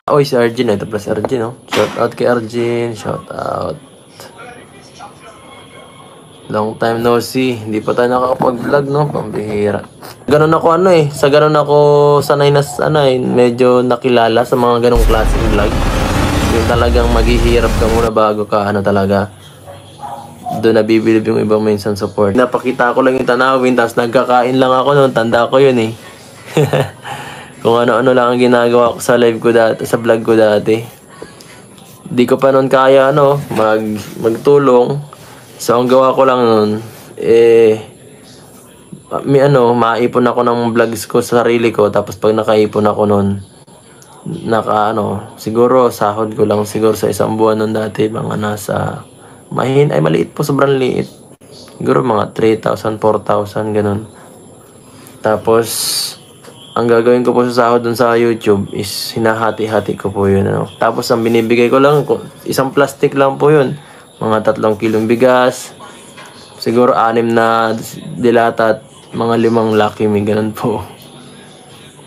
Oy, si Arjun. Ito pala si Arjun, no? Shout out kay Arjun. Shout out. Long time no see. Hindi pa tayo nakakapag-vlog, no? Pambihira. Ganun ako, sa ganun ako sanay na, medyo nakilala sa mga ganung klaseng vlog. Yung talagang maghihirap ka muna bago ka, talaga. Doon nabibilib yung ibang minsan support. Napakita ko lang yung tanawin, tapos nagkakain lang ako noon. Tanda ko yun, eh. Kung ano-ano lang ang ginagawa ko sa live ko dati, sa vlog ko dati. Di ko pa noon kaya, magtulong. So, ang gawa ko lang noon, maipon ako ng vlogs ko sa sarili ko. Tapos pag nakaipon ako noon, siguro sahod ko lang siguro sa isang buwan noon dati, mga nasa, maliit po, sobrang liit. Siguro mga 3,000, 4,000, ganun. Tapos, ang gagawin ko po sa sahod dun sa YouTube is hinahati-hati ko po yun. Tapos ang binibigay ko lang, isang plastic lang po yun. Mga 3 kilong bigas, siguro 6 na dilata at mga 5 Lucky Me, ganun po.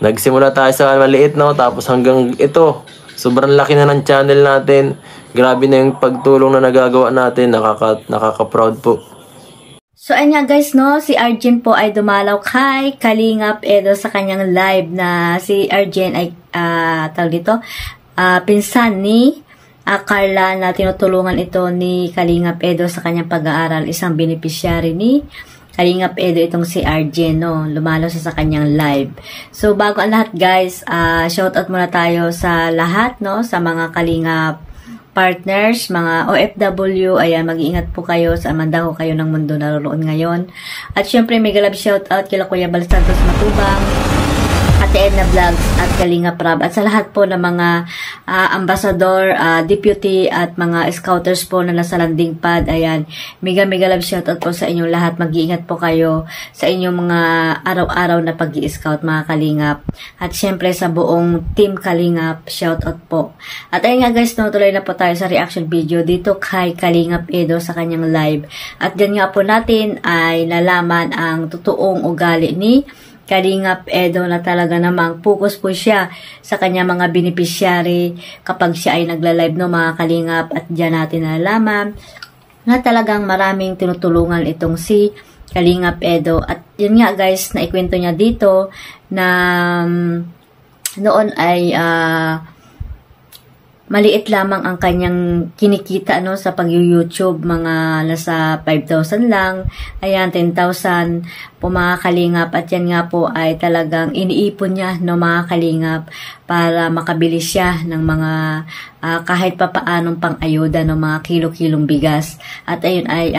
Nagsimula tayo sa maliit, tapos hanggang ito, sobrang laki na ng channel natin. Grabe na yung pagtulong na nagagawa natin, nakaka-proud po. So, ayun nga guys, si Arjen po ay dumalaw kay Kalingap Edo sa kanyang live na si Arjen ay, pinsan ni Carla na tinutulungan ito ni Kalingap Edo sa kanyang pag-aaral. Isang beneficiary ni Kalingap Edo itong si Arjen, lumalaw sa kanyang live. So, bago ang lahat guys, shoutout muna tayo sa lahat, sa mga Kalingap partners, mga OFW, ayan, mag-iingat po kayo sa mandaho kayo ng mundo naroon ngayon. At syempre, mega love shoutout kila Kuya Bal Santos Matubang, Ate Edna Vlogs at Kalinga Prab. At sa lahat po ng mga ambassador, deputy at mga scouters po na nasa landing pad, ayan, mega love shoutout po sa inyong lahat. Mag-iingat po kayo sa inyong mga araw-araw na pag-i-scout, mga Kalingap. At syempre sa buong team Kalingap, shoutout po. At ayun nga guys, tuloy na po tayo sa reaction video dito kay Kalingap Edo sa kanyang live. At dyan nga po natin ay nalaman ang totoong ugali ni Kalingap Edo na talaga namang focus po siya sa kanya mga beneficiary kapag siya ay nagla-live, mga Kalingap. At dyan natin nalalaman na talagang maraming tinutulungan itong si Kalingap Edo. At yun nga guys, naikwento niya dito na noon ay maliit lamang ang kanyang kinikita sa pag-YouTube, mga nasa 5,000 lang, ayan, 10,000 po, mga Kalingap. At yan nga po ay talagang iniipon niya, mga Kalingap, para makabili siya ng mga kahit pa paanong pang-ayuda, mga kilo-kilong bigas. At ayun ay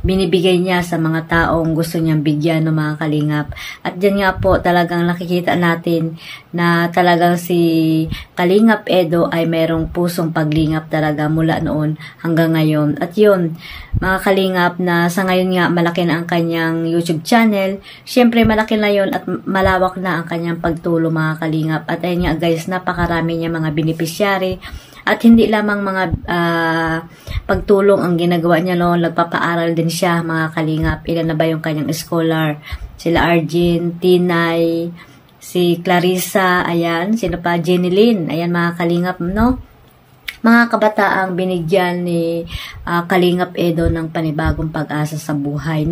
binibigay niya sa mga taong gusto niyang bigyan, mga Kalingap. At yan nga po talagang nakikita natin na talagang si Kalingap Edo ay merong pusong paglingap talaga mula noon hanggang ngayon. At yun, mga Kalingap, na sa ngayon nga malaki na ang kanyang YouTube channel. Syempre malaki na yun at malawak na ang kanyang pagtulong, mga Kalingap. At ayun nga guys, napakarami niya mga beneficiary. At hindi lamang mga pagtulong ang ginagawa niya noon, nagpapaaral din siya, mga Kalingap. Ilan na ba yung kanyang scholar? Sila Arjen, Tinay, si Clarissa, ayan, sino pa, Jenny Lynn, ayan, mga Kalingap, mga kabataang binigyan ni Kalingap Edo ng panibagong pag-asa sa buhay,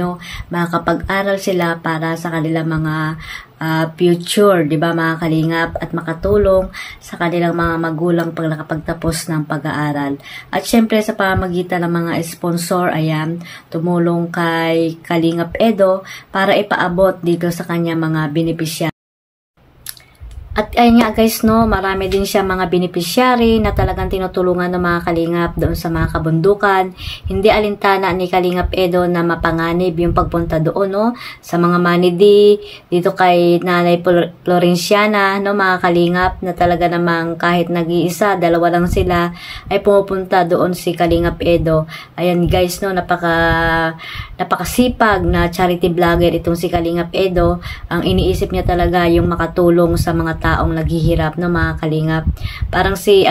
makakapag-aral sila para sa kanilang mga future, di ba, mga Kalingap, at makatulong sa kanilang mga magulang pag nakapagtapos ng pag-aaral. At syempre sa pamamagitan ng mga sponsor, ayan, tumulong kay Kalingap Edo para ipaabot dito sa kanya mga beneficiary. At ayun nga guys, marami din siya mga beneficiary na talagang tinutulungan ng mga Kalingap doon sa mga kabundukan. Hindi alintana ni Kalingap Edo na mapanganib yung pagpunta doon, sa mga manidi, dito kay Nanay Florenciana, mga Kalingap, na talaga namang kahit nag-iisa, 2 lang sila, ay pumupunta doon si Kalingap Edo. Ayan guys, napakasipag na charity vlogger itong si Kalingap Edo. Ang iniisip niya talaga yung makatulong sa mga taong naghihirap, no, mga kalingap. Parang si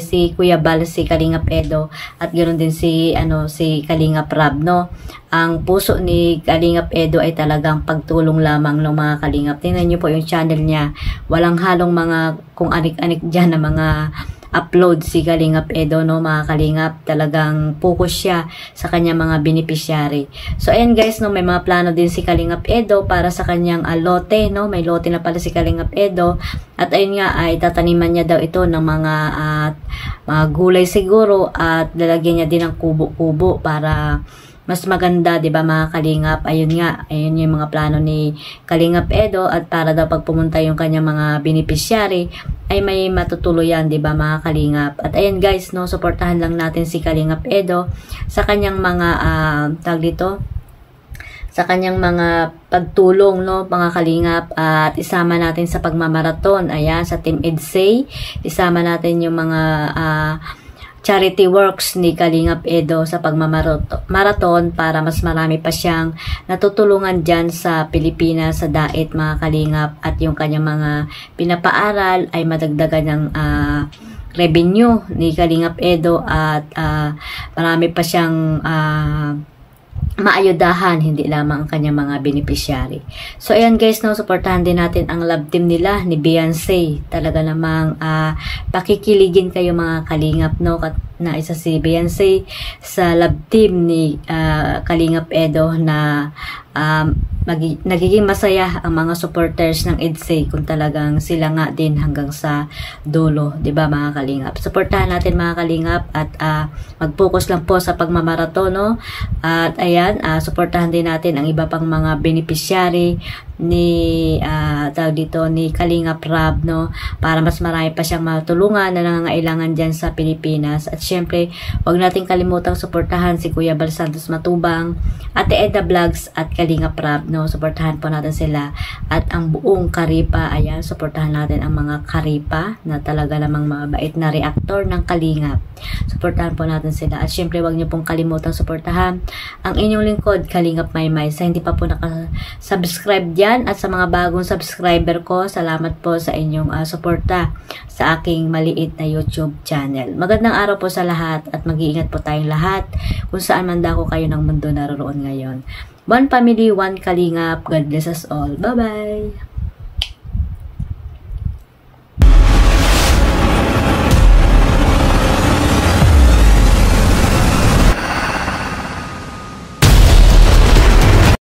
si Kuya Bal, si Kalingap Edo, at ganoon din si si Kalingap Rab, no. Ang puso ni Kalingap Edo ay talagang pagtulong lamang ng mga kalingap. Tingnan niyo po yung channel niya. Walang halong mga kung anik-anik diyan na mga upload si Kalingap Edo, no, mga kalingap. Talagang focus siya sa kanyang mga beneficiary. So ayan guys, no, may mga plano din si Kalingap Edo para sa kanyang lote, no. May lote na pala si Kalingap Edo, at ayun nga ay tataniman niya daw ito ng mga gulay siguro, at lalagyan niya din ng kubo-kubo para mas maganda, 'di ba, mga kalingap. Ayun yung mga plano ni Kalingap Edo, at para daw pag pumunta yung kanyang mga beneficiary ay may matutuluyan, 'di ba, mga kalingap. At ayun guys, no, suportahan lang natin si Kalingap Edo sa kanyang mga sa kanyang mga pagtulong, no, mga kalingap, at isama natin sa pagmamaraton. Ayan, sa Team EDSA, isama natin yung mga charity works ni Kalingap Edo sa pagmamaraton para mas marami pa siyang natutulungan dyan sa Pilipinas, sa DAIT, mga kalingap, at yung kanyang mga pinapaaral ay madagdagan ng revenue ni Kalingap Edo, at marami pa siyang maayudahan, hindi lamang ang kanyang mga beneficiary. So ayan guys, no, suportahan din natin ang love team nila ni Beyonce. Talaga namang pakikiligin kayo, mga kalingap, no, na isa si Beyonce sa love team ni Kalingap Edo, na nagiging masaya ang mga supporters ng EDSA kung talagang sila nga din hanggang sa dulo, 'di ba, mga kalingap. Suportahan natin, mga kalingap, at mag-focus lang po sa pagmamaraton, no. At ayan, suportahan din natin ang iba pang mga beneficiary ni ni Kalingap Rab, no, para mas marami pa siyang matulungan na nangangailangan diyan sa Pilipinas. At syempre, wag nating kalimutang suportahan si Kuya Bal Santos Matubang, Ate Edna Vlogs, at Kalingap Rab, no. Suportahan po natin sila, at ang buong Karipa. Ayan, suportahan natin ang mga Karipa na talaga namang mabait na reactor ng Kalingap. Suportahan po natin sila. At syempre, wag niyo pong kalimutang suportahan ang inyong lingkod, Kalingap Maymay. Sa hindi pa po naka-subscribe dyan, at sa mga bagong subscriber ko, salamat po sa inyong suporta sa aking maliit na YouTube channel. Magandang araw po sa lahat, at mag-iingat po tayong lahat kung saan man dako kayo ng mundo naroon ngayon. One family, one Kalingap. God bless us all. Bye-bye!